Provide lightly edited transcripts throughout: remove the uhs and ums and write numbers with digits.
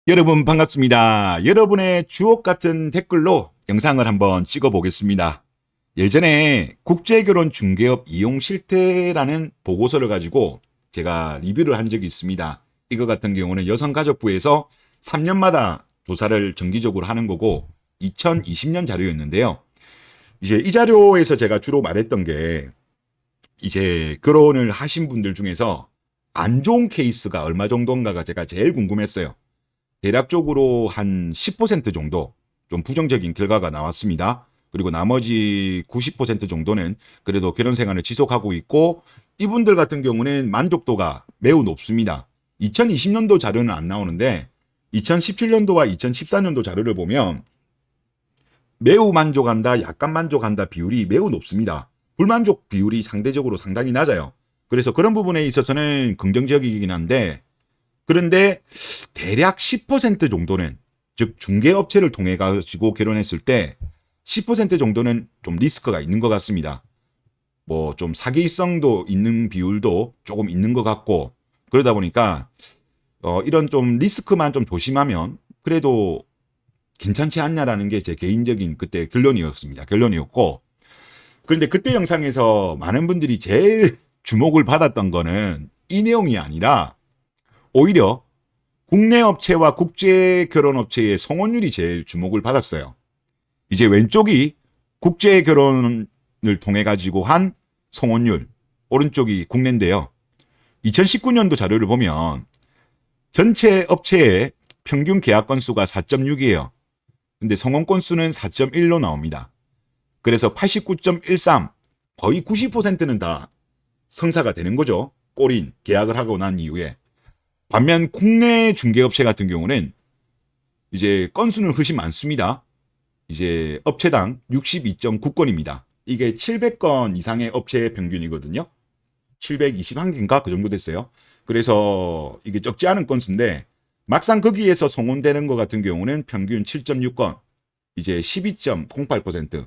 여러분 반갑습니다. 여러분의 주옥 같은 댓글로 영상을 한번 찍어 보겠습니다. 예전에 국제결혼 중개업 이용 실태라는 보고서를 가지고 제가 리뷰를 한 적이 있습니다. 이거 같은 경우는 여성가족부에서 3년마다 조사를 정기적으로 하는 거고 2020년 자료였는데요. 이제 이 자료에서 제가 주로 말했던 게 이제 결혼을 하신 분들 중에서 안 좋은 케이스가 얼마 정도인가가 제가 제일 궁금했어요. 대략적으로 한 10% 정도 좀 부정적인 결과가 나왔습니다. 그리고 나머지 90% 정도는 그래도 결혼 생활을 지속하고 있고 이분들 같은 경우는 만족도가 매우 높습니다. 2020년도 자료는 안 나오는데 2017년도와 2014년도 자료를 보면 매우 만족한다, 약간 만족한다 비율이 매우 높습니다. 불만족 비율이 상대적으로 상당히 낮아요. 그래서 그런 부분에 있어서는 긍정적이긴 한데 그런데 대략 10% 정도는 즉 중개업체를 통해 가지고 결혼했을 때 10% 정도는 좀 리스크가 있는 것 같습니다. 뭐 좀 사기성도 있는 비율도 조금 있는 것 같고 그러다 보니까 이런 좀 리스크만 좀 조심하면 그래도 괜찮지 않냐라는 게 제 개인적인 그때 결론이었고 그런데 그때 영상에서 많은 분들이 제일 주목을 받았던 거는 이 내용이 아니라 오히려 국내 업체와 국제 결혼 업체의 성혼율이 제일 주목을 받았어요. 이제 왼쪽이 국제 결혼을 통해 가지고 한 성혼율, 오른쪽이 국내인데요. 2019년도 자료를 보면 전체 업체의 평균 계약 건수가 4.6이에요. 근데 성혼 건수는 4.1로 나옵니다. 그래서 89.13, 거의 90%는 다 성사가 되는 거죠. 꼬린 계약을 하고 난 이후에. 반면 국내 중개업체 같은 경우는 이제 건수는 훨씬 많습니다. 이제 업체당 62.9건입니다. 이게 700건 이상의 업체의 평균이거든요. 721개인가 그 정도 됐어요. 그래서 이게 적지 않은 건수인데 막상 거기에서 성혼되는 것 같은 경우는 평균 7.6건, 이제 12.08%,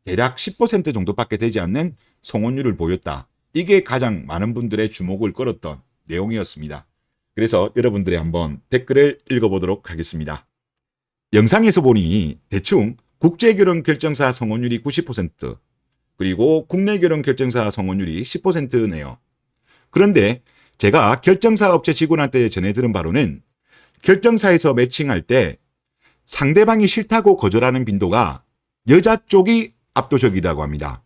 대략 10% 정도밖에 되지 않는 성혼율을 보였다. 이게 가장 많은 분들의 주목을 끌었던 내용이었습니다. 그래서 여러분들이 한번 댓글을 읽어보도록 하겠습니다. 영상에서 보니 대충 국제결혼 결정사 성혼율이 90%, 그리고 국내 결혼 결정사 성혼율이 10%네요. 그런데 제가 결정사 업체 직원한테 전해 들은 바로는 결정사에서 매칭할 때 상대방이 싫다고 거절하는 빈도가 여자 쪽이 압도적이라고 합니다.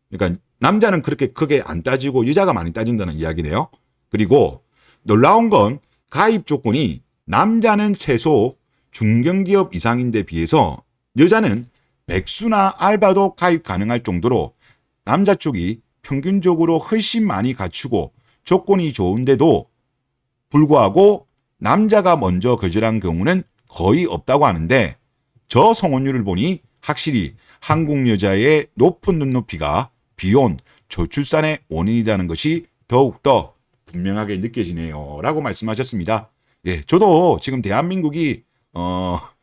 그러니까 남자는 그렇게 크게 안 따지고 여자가 많이 따진다는 이야기네요. 그리고 놀라운 건 가입 조건이 남자는 최소 중견기업 이상인데 비해서 여자는 백수나 알바도 가입 가능할 정도로 남자 쪽이 평균적으로 훨씬 많이 갖추고 조건이 좋은데도 불구하고 남자가 먼저 거절한 경우는 거의 없다고 하는데 저 성혼율을 보니 확실히 한국 여자의 높은 눈높이가 비혼, 저출산의 원인이라는 것이 더욱더 분명하게 느껴지네요. 라고 말씀하셨습니다. 예, 저도 지금 대한민국이,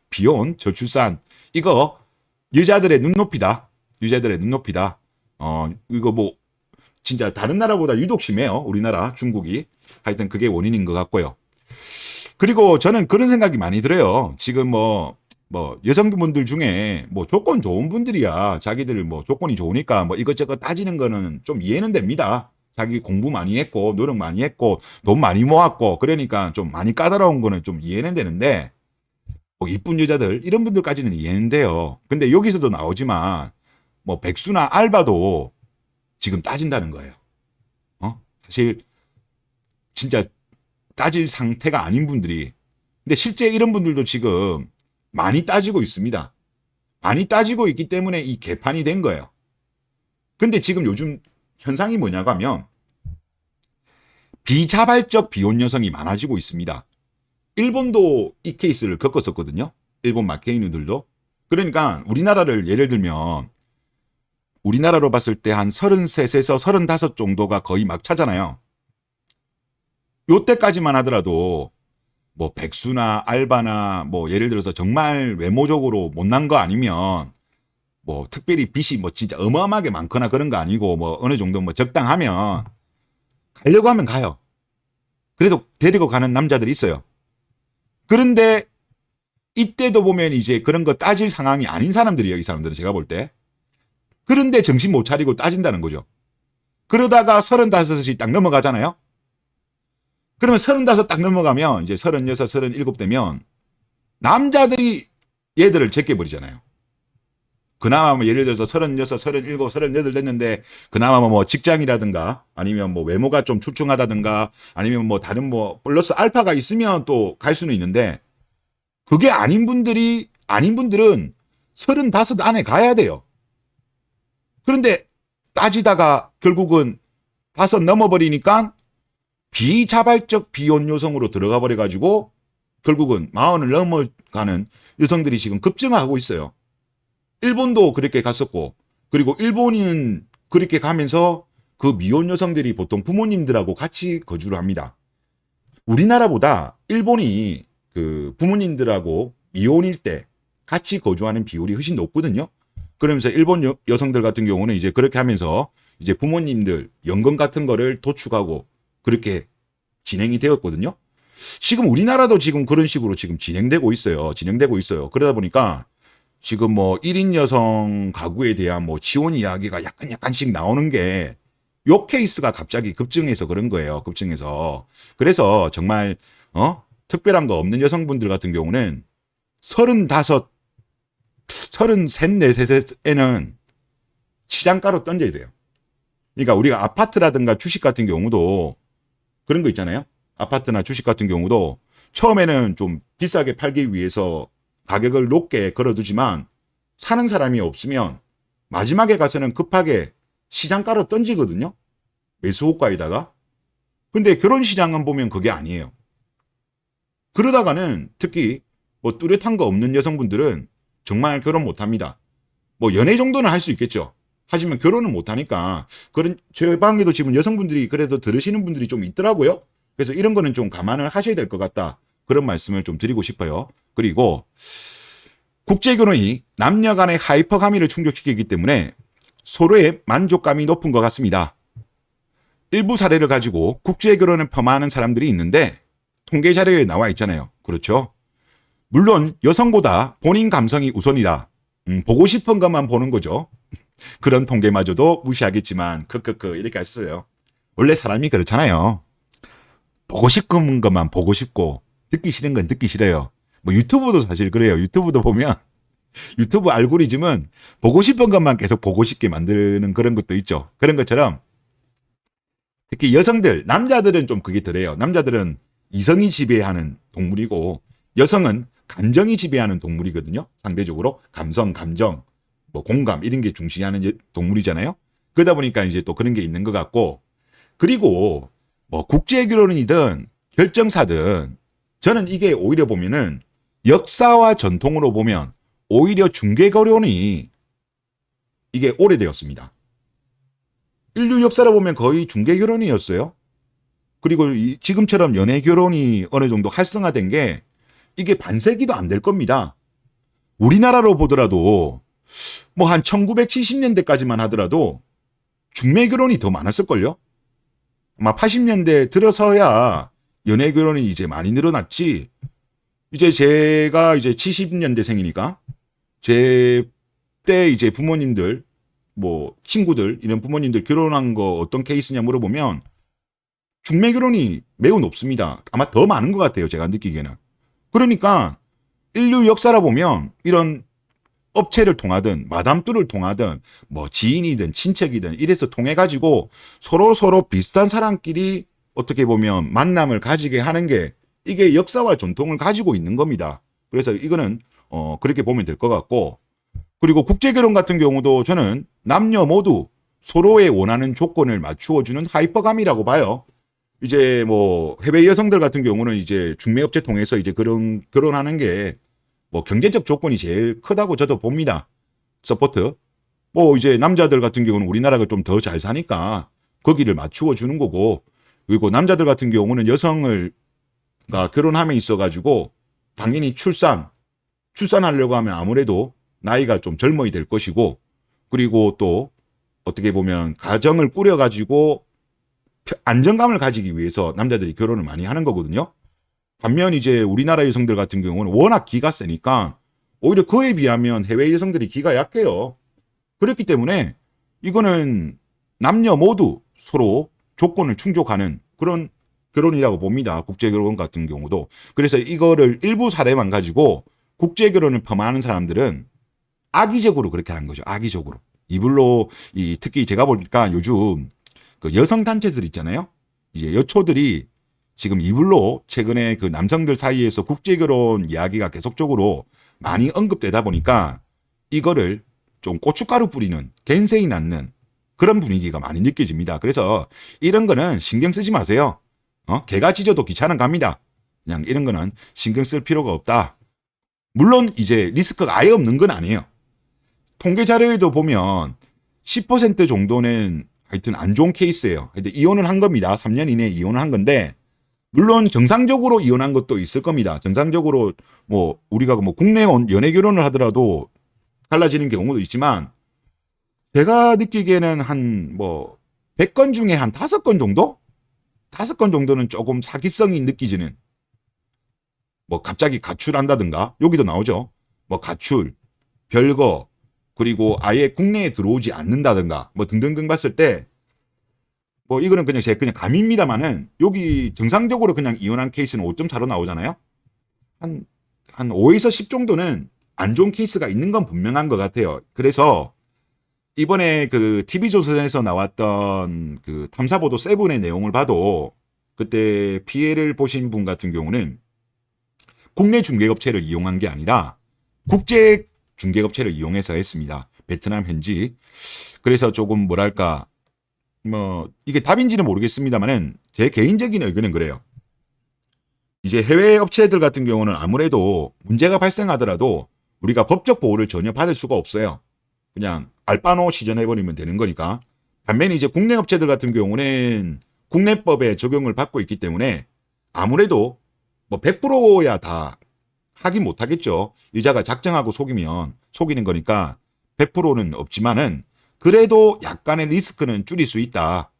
비혼, 저출산, 이거 여자들의 눈높이다. 여자들의 눈높이다. 이거 뭐, 진짜 다른 나라보다 유독 심해요. 우리나라, 중국이. 하여튼 그게 원인인 것 같고요. 그리고 저는 그런 생각이 많이 들어요. 지금 여성분들 중에 뭐 조건 좋은 분들이야. 자기들 뭐 조건이 좋으니까 뭐 이것저것 따지는 거는 좀 이해는 됩니다. 자기 공부 많이 했고, 노력 많이 했고, 돈 많이 모았고, 그러니까 좀 많이 까다로운 거는 좀 이해는 되는데, 뭐 이쁜 여자들, 이런 분들까지는 이해는 돼요. 근데 여기서도 나오지만, 뭐 백수나 알바도 지금 따진다는 거예요. 사실, 진짜 따질 상태가 아닌 분들이. 근데 실제 이런 분들도 지금 많이 따지고 있습니다. 많이 따지고 있기 때문에 이 개판이 된 거예요. 근데 지금 요즘 현상이 뭐냐고 하면 비자발적 비혼 여성이 많아지고 있습니다. 일본도 이 케이스를 겪었었거든요. 일본 마케이누들도. 그러니까 우리나라를 예를 들면 우리나라로 봤을 때 한 33에서 35 정도가 거의 막차잖아요. 요때까지만 하더라도 뭐 백수나 알바나 뭐 예를 들어서 정말 외모적으로 못난 거 아니면 뭐 특별히 빚이 뭐 진짜 어마어마하게 많거나 그런 거 아니고 뭐 어느 정도 뭐 적당하면 가려고 하면 가요. 그래도 데리고 가는 남자들이 있어요. 그런데 이때도 보면 이제 그런 거 따질 상황이 아닌 사람들이에요. 이 사람들은 제가 볼 때. 그런데 정신 못 차리고 따진다는 거죠. 그러다가 35이 딱 넘어가잖아요. 그러면 35 딱 넘어가면 이제 36, 37 되면 남자들이 얘들을 제껴버리잖아요. 그나마 뭐 예를 들어서 36, 37, 38 됐는데 그나마 뭐 직장이라든가 아니면 뭐 외모가 좀 출중하다든가 아니면 뭐 다른 뭐 플러스 알파가 있으면 또 갈 수는 있는데 그게 아닌 분들은 35 안에 가야 돼요. 그런데 따지다가 결국은 5 넘어버리니까 비자발적 비혼 여성으로 들어가 버려가지고 결국은 40을 넘어가는 여성들이 지금 급증하고 있어요. 일본도 그렇게 갔었고, 그리고 일본은 그렇게 가면서 그 미혼 여성들이 보통 부모님들하고 같이 거주를 합니다. 우리나라보다 일본이 그 부모님들하고 미혼일 때 같이 거주하는 비율이 훨씬 높거든요. 그러면서 일본 여성들 같은 경우는 이제 그렇게 하면서 이제 부모님들 연금 같은 거를 도축하고 그렇게 진행이 되었거든요. 지금 우리나라도 지금 그런 식으로 지금 진행되고 있어요. 그러다 보니까 지금 뭐 1인 여성 가구에 대한 뭐 지원 이야기가 약간씩 나오는 게 요 케이스가 갑자기 급증해서 그런 거예요. 급증해서. 그래서 정말 특별한 거 없는 여성분들 같은 경우는 35, 33, 4세에는 시장가로 던져야 돼요. 그러니까 우리가 아파트라든가 주식 같은 경우도 그런 거 있잖아요. 아파트나 주식 같은 경우도 처음에는 좀 비싸게 팔기 위해서 가격을 높게 걸어두지만 사는 사람이 없으면 마지막에 가서는 급하게 시장가로 던지거든요. 매수호가에다가. 근데 결혼 시장은 보면 그게 아니에요. 그러다가는 특히 뭐 뚜렷한 거 없는 여성분들은 정말 결혼 못합니다. 뭐 연애 정도는 할 수 있겠죠. 하지만 결혼은 못하니까 그런 제 방에도 지금 여성분들이 그래도 들으시는 분들이 좀 있더라고요. 그래서 이런 거는 좀 감안을 하셔야 될 것 같다. 그런 말씀을 좀 드리고 싶어요. 그리고 국제결혼이 남녀 간의 하이퍼가미를 충족시키기 때문에 서로의 만족감이 높은 것 같습니다. 일부 사례를 가지고 국제결혼을 폄하하는 사람들이 있는데 통계 자료에 나와 있잖아요. 그렇죠? 물론 여성보다 본인 감성이 우선이다. 보고 싶은 것만 보는 거죠. 그런 통계마저도 무시하겠지만 크크크 이렇게 했어요. 원래 사람이 그렇잖아요. 보고 싶은 것만 보고 싶고 듣기 싫은 건 듣기 싫어요. 뭐 유튜브도 사실 그래요. 유튜브도 보면 유튜브 알고리즘은 보고 싶은 것만 계속 보고 싶게 만드는 그런 것도 있죠. 그런 것처럼 특히 여성들, 남자들은 좀 그게 덜해요. 남자들은 이성이 지배하는 동물이고 여성은 감정이 지배하는 동물이거든요. 상대적으로 감성, 감정, 뭐 공감 이런 게 중시하는 동물이잖아요. 그러다 보니까 이제 또 그런 게 있는 것 같고 그리고 뭐 국제결혼이든 결정사든 저는 이게 오히려 보면은 역사와 전통으로 보면 오히려 중개결혼이 이게 오래되었습니다. 인류 역사로 보면 거의 중개결혼이었어요. 그리고 지금처럼 연애결혼이 어느 정도 활성화된 게 이게 반세기도 안 될 겁니다. 우리나라로 보더라도 뭐 한 1970년대까지만 하더라도 중매결혼이 더 많았을걸요? 아마 80년대 들어서야 연애결혼이 이제 많이 늘어났지. 이제 제가 이제 70년대생이니까 제 때 이제 부모님들 뭐 친구들 이런 부모님들 결혼한 거 어떤 케이스냐 물어보면 중매결혼이 매우 높습니다. 아마 더 많은 것 같아요. 제가 느끼기에는. 그러니까 인류 역사라 보면 이런 업체를 통하든 마담뚜를 통하든 뭐 지인이든 친척이든 이래서 통해 가지고 서로 비슷한 사람끼리 어떻게 보면 만남을 가지게 하는 게 이게 역사와 전통을 가지고 있는 겁니다. 그래서 이거는 그렇게 보면 될 것 같고 그리고 국제결혼 같은 경우도 저는 남녀 모두 서로의 원하는 조건을 맞추어주는 하이퍼감이라고 봐요. 이제 뭐 해외 여성들 같은 경우는 이제 중매업체 통해서 이제 그런 결혼하는 게 뭐 경제적 조건이 제일 크다고 저도 봅니다. 서포트. 뭐 이제 남자들 같은 경우는 우리나라가 좀 더 잘 사니까 거기를 맞추어 주는 거고 그리고 남자들 같은 경우는 여성을 결혼함에 있어 가지고 당연히 출산하려고 하면 아무래도 나이가 좀 젊어야 될 것이고 그리고 또 어떻게 보면 가정을 꾸려 가지고 안정감을 가지기 위해서 남자들이 결혼을 많이 하는 거거든요. 반면 이제 우리나라 여성들 같은 경우는 워낙 기가 세니까 오히려 그에 비하면 해외 여성들이 기가 약해요. 그렇기 때문에 이거는 남녀 모두 서로 조건을 충족하는 그런 결혼이라고 봅니다. 국제결혼 같은 경우도. 그래서 이거를 일부 사례만 가지고 국제결혼을 폄하하는 사람들은 악의적으로 그렇게 하는 거죠. 악의적으로. 이불로 특히 제가 보니까 요즘 그 여성 단체들 있잖아요. 이제 여초들이 지금 이불로 최근에 그 남성들 사이에서 국제결혼 이야기가 계속적으로 많이 언급되다 보니까 이거를 좀 고춧가루 뿌리는 겐세이 낳는 그런 분위기가 많이 느껴집니다. 그래서 이런 거는 신경 쓰지 마세요. 개가 짖어도 귀찮은 갑니다. 그냥 이런 거는 신경 쓸 필요가 없다. 물론 이제 리스크가 아예 없는 건 아니에요. 통계 자료에도 보면 10% 정도는 하여튼 안 좋은 케이스예요. 근데 이혼을 한 겁니다. 3년 이내에 이혼을 한 건데 물론 정상적으로 이혼한 것도 있을 겁니다. 정상적으로 뭐 우리가 뭐 국내 연애 결혼을 하더라도 달라지는 경우도 있지만 제가 느끼기에는 한 뭐 100건 중에 한 5건 정도? 5건 정도는 조금 사기성이 느끼지는 뭐 갑자기 가출한다든가 여기도 나오죠. 뭐 가출, 별거 그리고 아예 국내에 들어오지 않는다든가 뭐 등등등 봤을 때 뭐 이거는 그냥 제 그냥 감입니다만은 여기 정상적으로 그냥 이혼한 케이스는 5.4로 나오잖아요. 한 5에서 10 정도는 안 좋은 케이스가 있는 건 분명한 것 같아요. 그래서 이번에 그 TV조선에서 나왔던 그 탐사보도 세븐의 내용을 봐도 그때 피해를 보신 분 같은 경우는 국내 중개업체를 이용한 게 아니라 국제 중개업체를 이용해서 했습니다. 베트남 현지. 그래서 조금 뭐랄까 뭐 이게 답인지는 모르겠습니다만은 제 개인적인 의견은 그래요. 이제 해외 업체들 같은 경우는 아무래도 문제가 발생하더라도 우리가 법적 보호를 전혀 받을 수가 없어요. 그냥 알바노 시전해버리면 되는 거니까. 반면에 이제 국내 업체들 같은 경우는 국내법에 적용을 받고 있기 때문에 아무래도 뭐 100%야 다 하긴 못하겠죠. 여자가 작정하고 속이면 속이는 거니까 100%는 없지만은 그래도 약간의 리스크는 줄일 수 있다.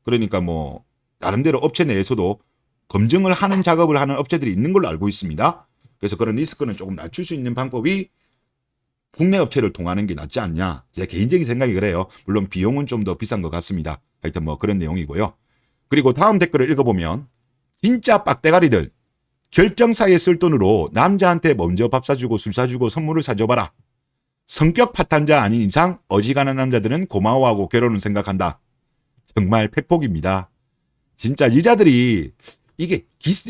그러니까 뭐 나름대로 업체 내에서도 검증을 하는 작업을 하는 업체들이 있는 걸로 알고 있습니다. 그래서 그런 리스크는 조금 낮출 수 있는 방법이 국내 업체를 통하는 게 낫지 않냐. 제 개인적인 생각이 그래요. 물론 비용은 좀 더 비싼 것 같습니다. 하여튼 뭐 그런 내용이고요. 그리고 다음 댓글을 읽어보면 진짜 빡대가리들 결정사에 쓸 돈으로 남자한테 먼저 밥 사주고 술 사주고 선물을 사줘봐라. 성격 파탄자 아닌 이상 어지간한 남자들은 고마워하고 결혼을 생각한다. 정말 팩폭입니다. 진짜 여자들이 이게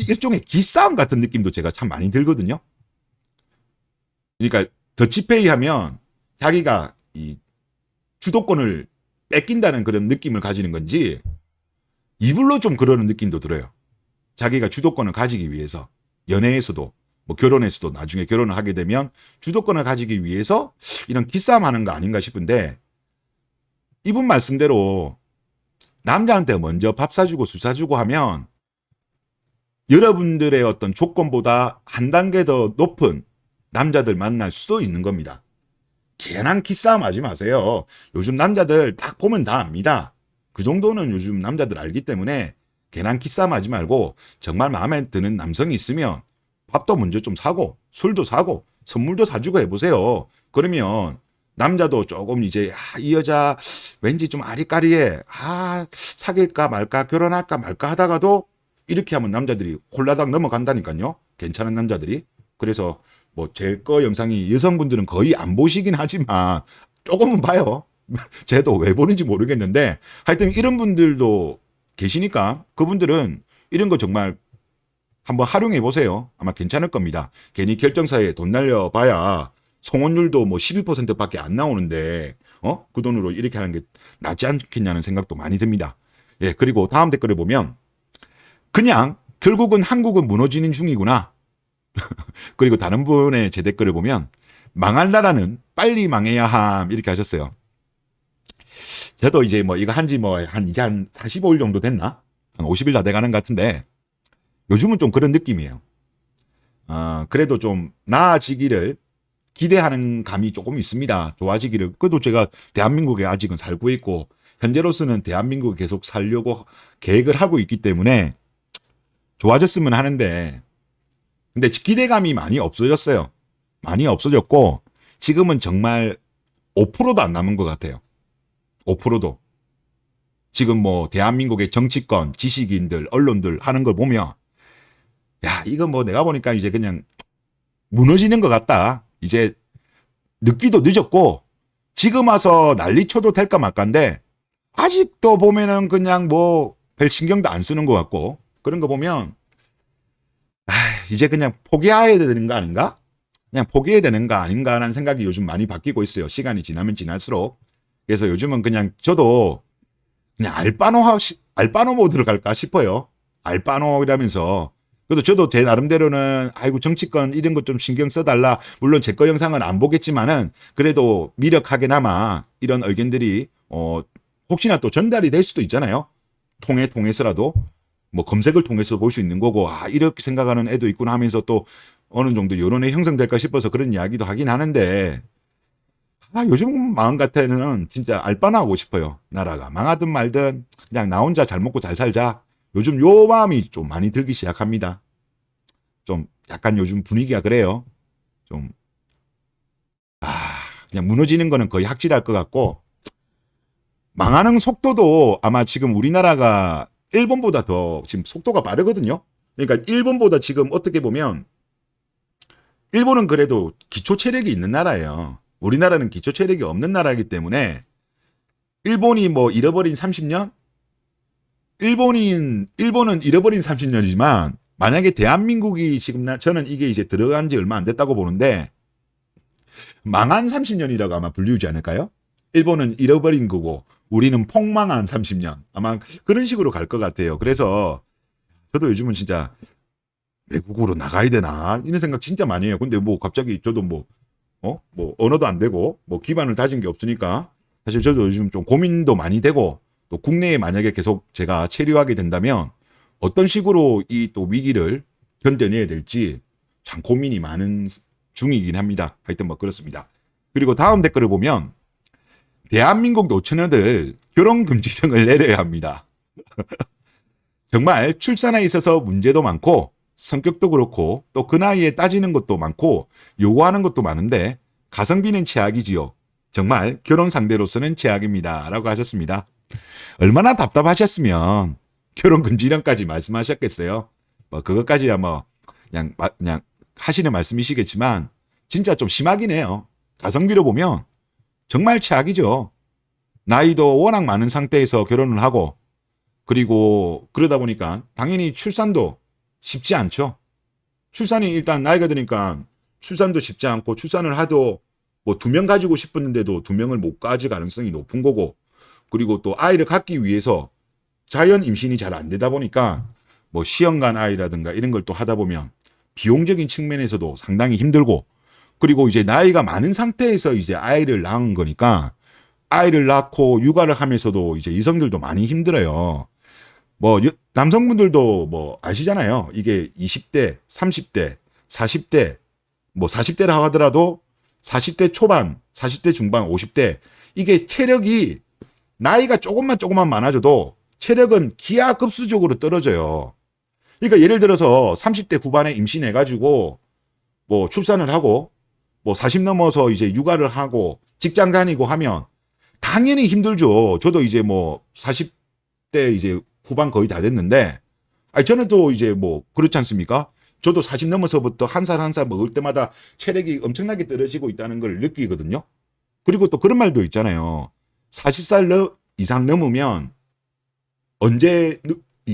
일종의 기싸움 같은 느낌도 제가 참 많이 들거든요. 그러니까 더치페이 하면 자기가 이 주도권을 뺏긴다는 그런 느낌을 가지는 건지 이불로 좀 그러는 느낌도 들어요. 자기가 주도권을 가지기 위해서 연애에서도 뭐 결혼에서도 나중에 결혼을 하게 되면 주도권을 가지기 위해서 이런 기싸움 하는 거 아닌가 싶은데 이분 말씀대로 남자한테 먼저 밥 사주고 술 사주고 하면 여러분들의 어떤 조건보다 한 단계 더 높은 남자들 만날 수도 있는 겁니다. 괜한 기싸움 하지 마세요. 요즘 남자들 딱 보면 다 압니다. 그 정도는 요즘 남자들 알기 때문에 괜한 기싸움 하지 말고 정말 마음에 드는 남성이 있으면 밥도 먼저 좀 사고 술도 사고 선물도 사주고 해보세요. 그러면 남자도 조금 이제 이 여자 왠지 좀 아리까리해. 사귈까 말까 결혼할까 말까 하다가도 이렇게 하면 남자들이 홀라당 넘어간다니까요. 괜찮은 남자들이. 그래서 뭐 제 거 영상이 여성분들은 거의 안 보시긴 하지만 조금은 봐요. 제도 왜 보는지 모르겠는데 하여튼 이런 분들도 계시니까 그분들은 이런 거 정말 한번 활용해 보세요. 아마 괜찮을 겁니다. 괜히 결정사에 돈 날려봐야 성혼율도 뭐 12%밖에 안 나오는데 그 돈으로 이렇게 하는 게 낫지 않겠냐는 생각도 많이 듭니다. 예, 그리고 다음 댓글을 보면 그냥 결국은 한국은 무너지는 중이구나. 그리고 다른 분의 제 댓글을 보면 망할 나라는 빨리 망해야 함 이렇게 하셨어요. 저도 이제 뭐 이거 한지 뭐 이제 한 45일 정도 됐나? 한 50일 다 돼가는 것 같은데 요즘은 좀 그런 느낌이에요. 그래도 좀 나아지기를 기대하는 감이 조금 있습니다. 좋아지기를. 그래도 제가 대한민국에 아직은 살고 있고 현재로서는 대한민국에 계속 살려고 계획을 하고 있기 때문에 좋아졌으면 하는데, 근데 기대감이 많이 없어졌어요. 많이 없어졌고, 지금은 정말 5%도 안 남은 것 같아요. 5%도. 지금 뭐 대한민국의 정치권, 지식인들, 언론들 하는 걸 보면, 야, 이거 뭐 내가 보니까 이제 그냥 무너지는 것 같다. 이제 늦기도 늦었고, 지금 와서 난리 쳐도 될까 말까인데, 아직도 보면은 그냥 뭐 별 신경도 안 쓰는 것 같고, 그런 거 보면, 이제 그냥 포기해야 되는 거 아닌가? 그냥 포기해야 되는 거 아닌가라는 생각이 요즘 많이 바뀌고 있어요. 시간이 지나면 지날수록. 그래서 요즘은 그냥 저도 그냥 알바노 모드로 갈까 싶어요. 알바노라면서. 그래도 저도 제 나름대로는 아이고 정치권 이런 것 좀 신경 써달라. 물론 제 거 영상은 안 보겠지만은 그래도 미력하게나마 이런 의견들이 혹시나 또 전달이 될 수도 있잖아요. 통해서라도 뭐 검색을 통해서 볼 수 있는 거고 아 이렇게 생각하는 애도 있구나 하면서 또 어느 정도 여론이 형성될까 싶어서 그런 이야기도 하긴 하는데 아, 요즘 마음 같아는 진짜 알바나 하고 싶어요. 나라가 망하든 말든 그냥 나 혼자 잘 먹고 잘 살자. 요즘 요 마음이 좀 많이 들기 시작합니다. 좀 약간 요즘 분위기가 그래요. 좀 그냥 무너지는 거는 거의 확실할 것 같고 망하는 속도도 아마 지금 우리나라가 일본보다 더 지금 속도가 빠르거든요. 그러니까 일본보다 지금 어떻게 보면 일본은 그래도 기초 체력이 있는 나라예요. 우리나라는 기초 체력이 없는 나라이기 때문에 일본이 뭐 잃어버린 30년? 일본은 잃어버린 30년이지만 만약에 대한민국이 지금 저는 이게 이제 들어간 지 얼마 안 됐다고 보는데 망한 30년이라고 아마 불리우지 않을까요? 일본은 잃어버린 거고 우리는 폭망한 30년 아마 그런 식으로 갈 것 같아요. 그래서 저도 요즘은 진짜 외국으로 나가야 되나 이런 생각 진짜 많이 해요. 근데 뭐 갑자기 저도 뭐 언어도 안 되고 뭐 기반을 다진 게 없으니까 사실 저도 요즘 좀 고민도 많이 되고 또 국내에 만약에 계속 제가 체류하게 된다면 어떤 식으로 이 또 위기를 견뎌내야 될지 참 고민이 많은 중이긴 합니다. 하여튼 뭐 그렇습니다. 그리고 다음 댓글을 보면 대한민국 노처녀들 결혼금지령을 내려야 합니다. 정말 출산에 있어서 문제도 많고 성격도 그렇고 또 그 나이에 따지는 것도 많고 요구하는 것도 많은데 가성비는 최악이지요. 정말 결혼 상대로서는 최악입니다. 라고 하셨습니다. 얼마나 답답하셨으면 결혼 금지령까지 말씀하셨겠어요. 뭐 그것까지야 뭐 그냥 하시는 말씀이시겠지만 진짜 좀 심하긴 해요. 가성비로 보면 정말 최악이죠. 나이도 워낙 많은 상태에서 결혼을 하고 그리고 그러다 보니까 당연히 출산도 쉽지 않죠. 출산이 일단 나이가 드니까 출산도 쉽지 않고 출산을 하도 뭐 2명 가지고 싶었는데도 2명을 못 가질 가능성이 높은 거고 그리고 또 아이를 갖기 위해서 자연 임신이 잘 안 되다 보니까 뭐 시험관 아이라든가 이런 걸 또 하다 보면 비용적인 측면에서도 상당히 힘들고 그리고 이제 나이가 많은 상태에서 이제 아이를 낳은 거니까 아이를 낳고 육아를 하면서도 이제 이성들도 많이 힘들어요. 뭐 남성분들도 뭐 아시잖아요. 이게 20대, 30대, 40대, 뭐 40대라 하더라도 40대 초반, 40대 중반, 50대 이게 체력이 나이가 조금만 많아져도 체력은 기하급수적으로 떨어져요. 그러니까 예를 들어서 30대 후반에 임신해가지고 뭐 출산을 하고 뭐 40 넘어서 이제 육아를 하고 직장 다니고 하면 당연히 힘들죠. 저도 이제 뭐 40대 이제 후반 거의 다 됐는데 아니 저는 또 이제 뭐 그렇지 않습니까? 저도 40 넘어서부터 한 살 한 살 먹을 때마다 체력이 엄청나게 떨어지고 있다는 걸 느끼거든요. 그리고 또 그런 말도 있잖아요. 40살 이상 넘으면 언제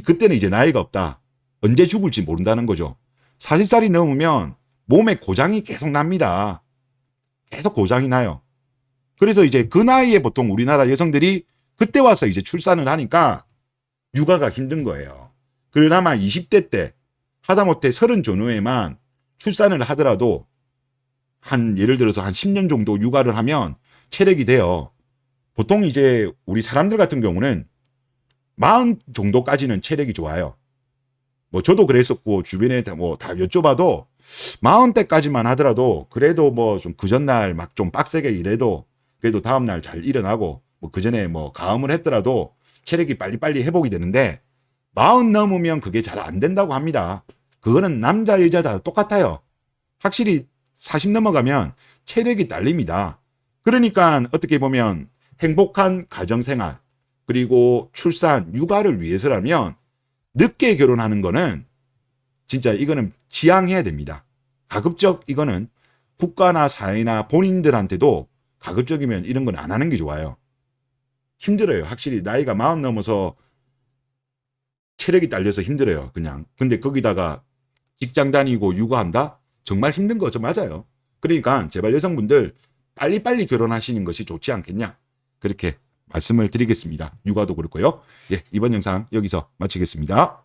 그때는 이제 나이가 없다. 언제 죽을지 모른다는 거죠. 40살이 넘으면 몸에 고장이 계속 납니다. 계속 고장이 나요. 그래서 이제 그 나이에 보통 우리나라 여성들이 그때 와서 이제 출산을 하니까 육아가 힘든 거예요. 그나마 20대 때 하다못해 30 전후에만 출산을 하더라도 한 예를 들어서 한 10년 정도 육아를 하면 체력이 돼요. 보통 이제 우리 사람들 같은 경우는 40 정도까지는 체력이 좋아요. 뭐 저도 그랬었고 주변에 뭐 다 여쭤봐도 40대까지만 하더라도 그래도 뭐 좀 그 전날 막 좀 빡세게 일해도 그래도 다음날 잘 일어나고 뭐 그 전에 뭐 가음을 했더라도 체력이 빨리빨리 회복이 되는데 40 넘으면 그게 잘 안 된다고 합니다. 그거는 남자 여자 다 똑같아요. 확실히 40 넘어가면 체력이 딸립니다. 그러니까 어떻게 보면 행복한 가정생활 그리고 출산, 육아를 위해서라면 늦게 결혼하는 거는 진짜 이거는 지양해야 됩니다. 가급적 이거는 국가나 사회나 본인들한테도 가급적이면 이런 건 안 하는 게 좋아요. 힘들어요. 확실히 나이가 40 넘어서 체력이 딸려서 힘들어요. 그냥. 근데 거기다가 직장 다니고 육아한다? 정말 힘든 거죠. 맞아요. 그러니까 제발 여성분들 빨리빨리 결혼하시는 것이 좋지 않겠냐. 그렇게 말씀을 드리겠습니다. 육아도 그렇고요. 예, 이번 영상 여기서 마치겠습니다.